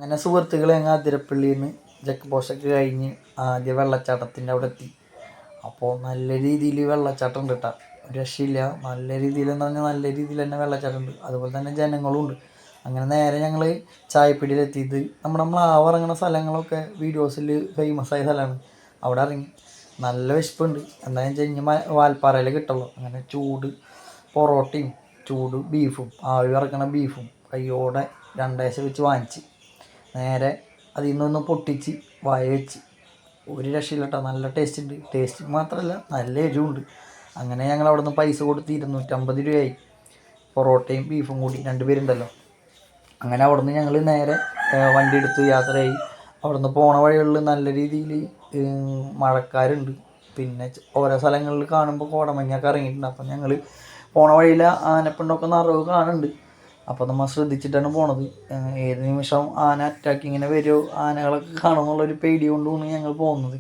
അങ്ങനെ സുഹൃത്തുക്കളെ ഞങ്ങൾ അതിരപ്പള്ളിയിൽ നിന്ന് ചെക്ക് പോസ്റ്റൊക്കെ കഴിഞ്ഞ് ആദ്യ വെള്ളച്ചാട്ടത്തിൻ്റെ അവിടെ എത്തി. അപ്പോൾ നല്ല രീതിയിൽ വെള്ളച്ചാട്ടം ഉണ്ട് കേട്ടോ, ഒരു രക്ഷയില്ല. നല്ല രീതിയിൽ എന്ന് പറഞ്ഞാൽ നല്ല രീതിയിൽ തന്നെ വെള്ളച്ചാട്ടം ഉണ്ട്, അതുപോലെ തന്നെ ജനങ്ങളും ഉണ്ട്. അങ്ങനെ നേരെ ഞങ്ങൾ ചായപ്പീടിയിലെത്തിയത് നമ്മുടെ മ്ലാവ് ഇറങ്ങുന്ന സ്ഥലങ്ങളൊക്കെ വീഡിയോസിൽ ഫേമസ് ആയ സ്ഥലമാണ്. അവിടെ ഇറങ്ങി നല്ല വിശപ്പുണ്ട്. എന്താണെന്ന് വെച്ച് കഴിഞ്ഞാൽ വാൽപ്പാറയിൽ കിട്ടുള്ളൂ. അങ്ങനെ ചൂട് പൊറോട്ടയും ചൂട് ബീഫും ആവി ഇറക്കണ ബീഫും കയ്യോടെ രണ്ടേശ വെച്ച് വാങ്ങിച്ച് നേരെ അതിൽ നിന്നൊന്ന് പൊട്ടിച്ച് വായ വെച്ച്. ഒരു രക്ഷയില്ല കേട്ടോ, നല്ല ടേസ്റ്റ് ഉണ്ട്. ടേസ്റ്റ് മാത്രമല്ല നല്ല എരിവുണ്ട്. അങ്ങനെ ഞങ്ങൾ അവിടെ നിന്ന് പൈസ കൊടുത്ത് 250 രൂപയായി പൊറോട്ടയും ബീഫും കൂടി, 2 പേരുണ്ടല്ലോ. അങ്ങനെ അവിടെ നിന്ന് ഞങ്ങൾ നേരെ വണ്ടി എടുത്ത് യാത്രയായി. അവിടെ നിന്ന് പോണ വഴികളിൽ നല്ല രീതിയിൽ മഴക്കാരുണ്ട്. പിന്നെ ഓരോ സ്ഥലങ്ങളിൽ കാണുമ്പോൾ കോടമഞ്ഞൊക്കെ ഇറങ്ങിയിട്ടുണ്ട്. അപ്പം ഞങ്ങൾ പോണ വഴിയിൽ ആനപ്പിണ്ടൊക്കെ നിറവ് കാണുന്നുണ്ട്. അപ്പോൾ നമ്മൾ ശ്രദ്ധിച്ചിട്ടാണ് പോണത്. ഏത് നിമിഷം ആന അറ്റാക്ക് ഇങ്ങനെ വരുമോ, ആനകളൊക്കെ കാണുമെന്നുള്ളൊരു പേടി കൊണ്ടാണ് ഞങ്ങൾ പോകുന്നത്.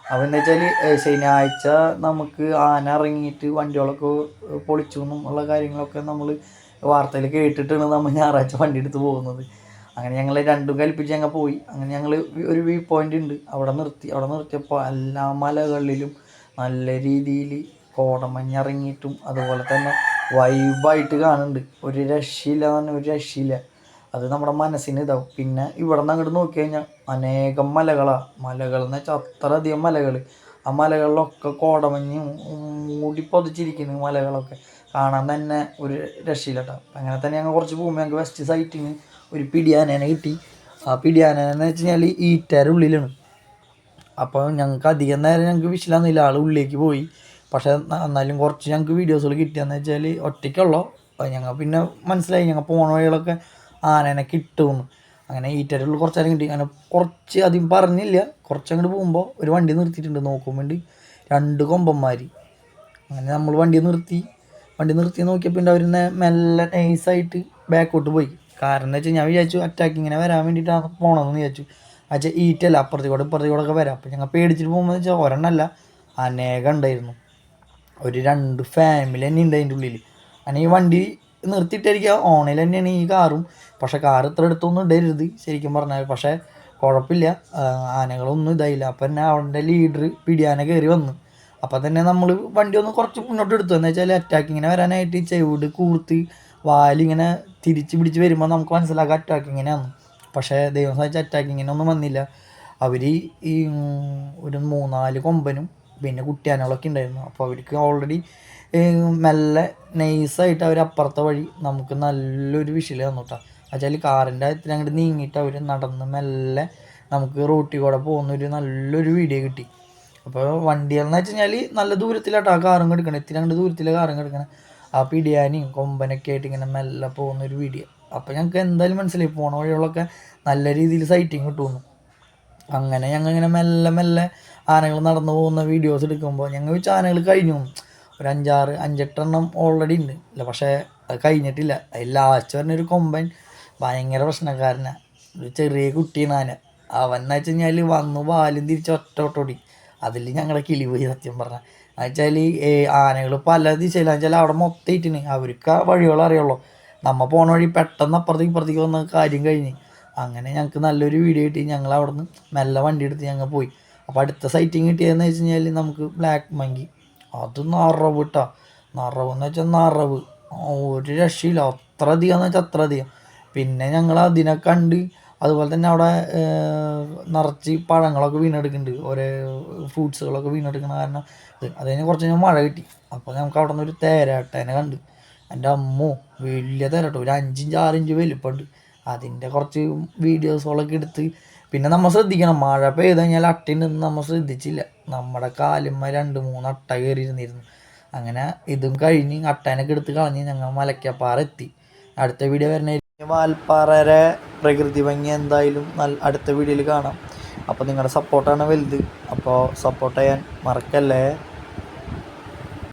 അപ്പോൾ എന്താ വെച്ചാൽ ശനിയാഴ്ച നമുക്ക് ആന ഇറങ്ങിയിട്ട് വണ്ടികളൊക്കെ പൊളിച്ചു എന്നുള്ള കാര്യങ്ങളൊക്കെ നമ്മൾ വാർത്തയിൽ കേട്ടിട്ടാണ് നമ്മൾ ഞായറാഴ്ച വണ്ടി എടുത്ത് പോകുന്നത്. അങ്ങനെ ഞങ്ങൾ രണ്ടും കൽപ്പിച്ച് ഞങ്ങൾ പോയി. അങ്ങനെ ഞങ്ങൾ ഒരു വ്യൂ പോയിൻ്റ് ഉണ്ട്, അവിടെ നിർത്തി. അവിടെ നിർത്തിയപ്പോൾ എല്ലാ മലകളിലും നല്ല രീതിയിൽ കോടമഞ്ഞിറങ്ങിയിട്ടും അതുപോലെ തന്നെ വൈബായിട്ട് കാണുന്നുണ്ട്. ഒരു രക്ഷയില്ല എന്ന് പറഞ്ഞാൽ ഒരു രക്ഷയില്ല. അത് നമ്മുടെ മനസ്സിന് ഇതാവും. പിന്നെ ഇവിടെ നിന്ന് അങ്ങോട്ട് നോക്കി കഴിഞ്ഞാൽ അനേകം മലകളാണ്. മലകളെന്ന് വെച്ചാൽ അത്രയധികം മലകൾ. ആ മലകളിലൊക്കെ കോടമഞ്ഞ് മൂടി പൊതിച്ചിരിക്കുന്നു. മലകളൊക്കെ കാണാൻ തന്നെ ഒരു രക്ഷയില്ല കേട്ടോ. അങ്ങനെ തന്നെ ഞങ്ങൾ കുറച്ച് പോകുമ്പോൾ ഞങ്ങൾക്ക് വെസ്റ്റ് സൈറ്റിന് ഒരു പിടിയാനേനെ കിട്ടി. ആ പിടിയാനേന്ന് വെച്ച് കഴിഞ്ഞാൽ ഈറ്റയുടെ ഉള്ളിലാണ്. അപ്പോൾ ഞങ്ങൾക്ക് അധികം നേരം ഞങ്ങൾക്ക് വിഷയമില്ല, ആൾ ഉള്ളിലേക്ക് പോയി. പക്ഷേ എന്നാലും കുറച്ച് ഞങ്ങൾക്ക് വീഡിയോസുകൾ കിട്ടിയെന്ന് വെച്ചാൽ ഒറ്റയ്ക്കുള്ളൂ. ഞങ്ങൾ പിന്നെ മനസ്സിലായി ഞങ്ങൾ പോണ വഴികളൊക്കെ ആനേനെ കിട്ടുമെന്ന്. അങ്ങനെ ഈറ്റയുടെ ഉള്ളിൽ കുറച്ച് നേരം കിട്ടി. അങ്ങനെ കുറച്ച് അധികം പറഞ്ഞില്ല, കുറച്ചങ്ങോട്ട് പോകുമ്പോൾ ഒരു വണ്ടി നിർത്തിയിട്ടുണ്ട്. നോക്കുമ്പോൾ 2 കൊമ്പന്മാർ. അങ്ങനെ നമ്മൾ വണ്ടി നിർത്തി നോക്കിയപ്പോൾ അവർ മെല്ലെ നൈസായിട്ട് ബാക്കോട്ട് പോയി. കാരണം എന്താ വെച്ചാൽ ഞാൻ വിചാരിച്ചു അറ്റാക്ക് ഇങ്ങനെ വരാൻ വേണ്ടിയിട്ടാണ് പോകണമെന്ന് വിചാരിച്ചു. വെച്ചാൽ ഈറ്റല്ല, അപ്പുറത്തേക്കൂടെ ഇപ്പുറത്തേക്കൂടെ വരാം. അപ്പോൾ ഞങ്ങൾ പേടിച്ചിട്ട് പോകുമ്പോൾ വെച്ചാൽ ഒരെണ്ണമല്ല അനേകം ഉണ്ടായിരുന്നു. ഒരു 2 ഫാമിലി തന്നെ ഉണ്ട് അതിൻ്റെ ഉള്ളിൽ. അങ്ങനെ ഈ വണ്ടി നിർത്തിയിട്ടായിരിക്കുക ഓണിൽ തന്നെയാണ് ഈ കാറും. പക്ഷേ കാർ ഇത്ര അടുത്തൊന്നും ഇടരുത് ശരിക്കും പറഞ്ഞാൽ. പക്ഷേ കുഴപ്പമില്ല, ആനകളൊന്നും ഇതായില്ല. അപ്പം തന്നെ അവൻ്റെ ലീഡർ പിടിയാന കയറി വന്നു. അപ്പം തന്നെ നമ്മൾ വണ്ടി ഒന്ന് കുറച്ച് മുന്നോട്ട് എടുത്തു. എന്ന് വെച്ചാൽ അറ്റാക്ക് ഇങ്ങനെ വരാനായിട്ട് ചെവിട് കൂർത്ത് വാലിങ്ങനെ തിരിച്ച് പിടിച്ച് വരുമ്പോൾ നമുക്ക് മനസ്സിലാക്കാം അറ്റാക്കിങ്ങിനാണ്. പക്ഷേ ദൈവം സഹായിച്ച അറ്റാക്കിങ്ങിനൊന്നും വന്നില്ല. അവർ ഈ ഒരു 3-4 കൊമ്പനും പിന്നെ കുട്ടിയാനകളൊക്കെ ഉണ്ടായിരുന്നു. അപ്പോൾ അവർക്ക് ഓൾറെഡി മെല്ലെ നൈസായിട്ട് അവർ അപ്പുറത്തെ വഴി നമുക്ക് നല്ലൊരു വിഷയിൽ തന്നു കേട്ടോ. വെച്ചാൽ കാറിൻ്റെ അകത്തിൽ അങ്ങോട്ട് നീങ്ങിയിട്ട് അവർ നടന്ന് മെല്ലെ നമുക്ക് റോട്ടിൽ കൂടെ പോകുന്നൊരു നല്ലൊരു വീഡിയോ കിട്ടി. അപ്പോൾ വണ്ടികളെന്ന് വെച്ച് കഴിഞ്ഞാൽ നല്ല ദൂരത്തിലാട്ടോ ആ കാറും കിടക്കണം, ഇത്തിരി അങ്ങോട്ട് ദൂരത്തിലെ കാറും കിടക്കണം. ആ പിടിയാനയും കൊമ്പനൊക്കെ ആയിട്ട് ഇങ്ങനെ മെല്ലെ പോകുന്നൊരു വീഡിയോ. അപ്പോൾ ഞങ്ങൾക്ക് എന്തായാലും മനസ്സിലായി പോണ വഴികളൊക്കെ നല്ല രീതിയിൽ സൈറ്റിങ് കിട്ടുമെന്ന്. അങ്ങനെ ഞങ്ങൾ ഇങ്ങനെ മെല്ലെ ആനകൾ നടന്നു പോകുന്ന വീഡിയോസ് എടുക്കുമ്പോൾ ഞങ്ങൾ വെച്ച് ആനകൾ കഴിഞ്ഞു. ഒരു 5-8 എണ്ണം ഓൾറെഡി ഉണ്ട്. ഇല്ല പക്ഷേ അത് കഴിഞ്ഞിട്ടില്ല. അതിൽ ലാസ്റ്റ് പറഞ്ഞൊരു കൊമ്പൻ ഭയങ്കര പ്രശ്നക്കാരനാണ്. ഒരു ചെറിയ കുട്ടിയാണ് ആന. അവൻ എന്ന് വെച്ച് കഴിഞ്ഞാൽ വന്നു വാലും തിരിച്ച് ഒറ്റോടി. അതിൽ ഞങ്ങളെ കിളി പോയി സത്യം പറഞ്ഞാൽ. എന്ന് വെച്ചാൽ ആനകൾ പല ദിശയിലാണെന്ന് വെച്ചാൽ അവിടെ മൊത്തം ഇട്ടിന്. അവർക്ക് ആ വഴികൾ അറിയുള്ളൂ. നമ്മൾ പോണ വഴി പെട്ടെന്ന് അപ്പുറത്തേക്ക് വന്ന കാര്യം കഴിഞ്ഞ്. അങ്ങനെ ഞങ്ങൾക്ക് നല്ലൊരു വീഡിയോ കിട്ടി. ഞങ്ങൾ അവിടെ നിന്ന് മെല്ലെ വണ്ടി എടുത്ത് ഞങ്ങൾ പോയി. അപ്പോൾ അടുത്ത സൈറ്റിങ് കിട്ടിയതെന്ന് വെച്ച് കഴിഞ്ഞാൽ നമുക്ക് ബ്ലാക്ക് മങ്കി. അത് നിറവ് കിട്ടാ, നിറവെന്ന് വെച്ചാൽ നിറവ് ഒരു രക്ഷയില്ല. അത്ര അധികം എന്ന് വെച്ചാൽ അത്ര അധികം. പിന്നെ ഞങ്ങൾ അതിനെ കണ്ട് അതുപോലെ തന്നെ അവിടെ നിറച്ച് പഴങ്ങളൊക്കെ വീണെടുക്കുന്നുണ്ട്, ഓരോ ഫ്രൂട്ട്സുകളൊക്കെ വീണെടുക്കുന്ന കാരണം അത് കഴിഞ്ഞ് കുറച്ച് കഴിഞ്ഞാൽ മഴ കിട്ടി. അപ്പോൾ നമുക്ക് അവിടെ നിന്ന് ഒരു തേരാട്ടേനെ കണ്ട്. എൻ്റെ അമ്മോ വലിയ തേരാട്ടോ, ഒരു 5-6 ഇഞ്ച് വലിപ്പമുണ്ട്. അതിൻ്റെ കുറച്ച് വീഡിയോസുകളൊക്കെ എടുത്ത്. പിന്നെ നമ്മൾ ശ്രദ്ധിക്കണം, മഴ പെയ്ത് കഴിഞ്ഞാൽ അട്ടയുണ്ടെന്ന് നമ്മൾ ശ്രദ്ധിച്ചില്ല. നമ്മുടെ കാലുമ്മ 2-3 അട്ട കയറിയിരുന്നിരുന്നു. അങ്ങനെ ഇതും കഴിഞ്ഞ് അട്ടേനൊക്കെ എടുത്ത് കളഞ്ഞ് ഞങ്ങൾ മലക്കപ്പാറ എത്തി. അടുത്ത വീഡിയോ വരുന്ന വാൽപ്പാറയുടെ പ്രകൃതി ഭംഗി എന്തായാലും അടുത്ത വീഡിയോയിൽ കാണാം. അപ്പോൾ നിങ്ങളുടെ സപ്പോർട്ടാണ് വലുത്. അപ്പോൾ സപ്പോർട്ട് ചെയ്യാൻ മറക്കല്ലേ.